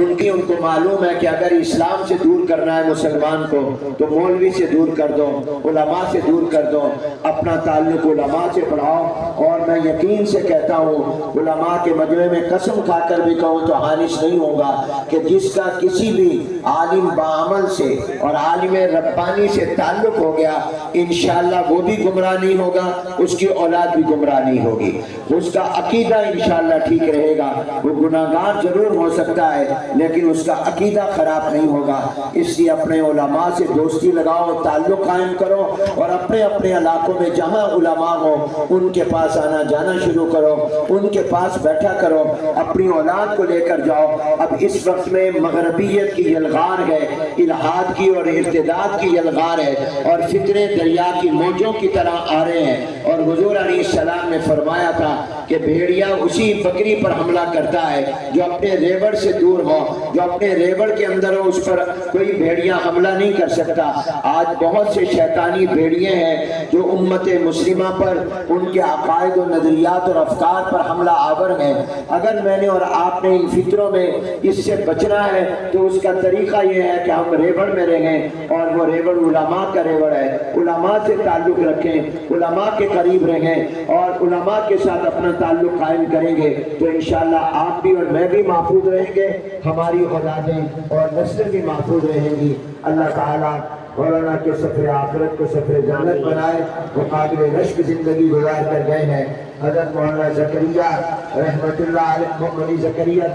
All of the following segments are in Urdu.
ان کو معلوم ہے کہ اگر اسلام سے دور کرنا ہے مسلمان کو تو مولوی سے دور کر دو، علماء سے دور کر دو، اپنا تعلق علماء سے بڑھاؤ۔ اور میں یقین سے کہتا ہوں، علماء کے مجمع میں قسم کھا کر بھی کہوں تو حانث نہیں ہوگا کہ جس کا کسی بھی عالم باعمل سے اور عالم ربانی سے تعلق ہو گیا، انشاءاللہ وہ بھی گمراہ نہیں ہوگا، اس کی اولاد بھی گمراہ نہیں ہوگی، اس کا عقیدہ انشاءاللہ ٹھیک رہے گا۔ وہ گناہگار ضرور ہو سکتا ہے لیکن اس کا عقیدہ خراب نہیں ہوگا۔ اس لیے اپنے علماء سے دوستی لگاؤ، تعلق قائم کرو، اور اپنے اپنے علاقوں میں جہاں علماء ہو ان کے پاس آنا جانا شروع کرو، ان کے پاس بیٹھا کرو، اپنی اولاد کو لے کر جاؤ۔ اب اس وقت میں مغربیت کی یلغار ہے، الحاد کی اور ارتداد کی یلغار ہے، اور فتنے دریا کی موجوں کی طرح آ رہے ہیں۔ اور حضور علیہ السلام نے فرمایا تھا کہ بھیڑیا اسی بکری پر حملہ کرتا ہے جو اپنے ریوڑ سے دور ہو، جو اپنے ریوڑ کے اندر ہو، اس پر کوئی بھیڑیا حملہ نہیں کر سکتا۔ آج بہت سے شیطانی بھیڑیے ہیں جو امت مسلمہ پر، ان کے عقائد و نظریات اور افکار پر حملہ آور ہیں۔ اگر میں نے اور آپ نے ان فطروں میں اس سے بچنا ہے تو اس کا طریقہ یہ ہے کہ ہم ریوڑ میں رہیں، اور وہ ریوڑ علماء کا ریوڑ ہے۔ علماء سے تعلق رکھیں، علماء کے قریب رہیں، اور علماء کے ساتھ اپنا تعلق قائم کریں گے تو انشاءاللہ آپ بھی اور میں بھی محفوظ رہیں گے، ہماری اولادیں اور نسلیں بھی محفوظ رہیں گی۔ اللہ تعالیٰ مولانا کے سفر آخرت کو سفر جنت بنائے۔ وہ قابل رشک زندگی گزار کر گئے ہیں۔ حضرت مولانا زکریا رحمت اللہ علیہ، مولانا زکریا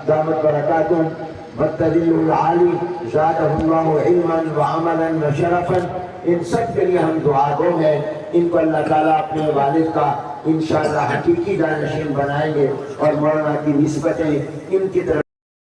دامت برکاتہم والتدین العالی زادہ اللہ علما وعملا وشرفا، ان سب کے لیے ہم دعا گو ہیں۔ ان کو اللہ تعالیٰ اپنے والد کا انشاءاللہ حقیقی جانشین بنائیں گے، اور مولانا کی نسبتیں ان کی طرف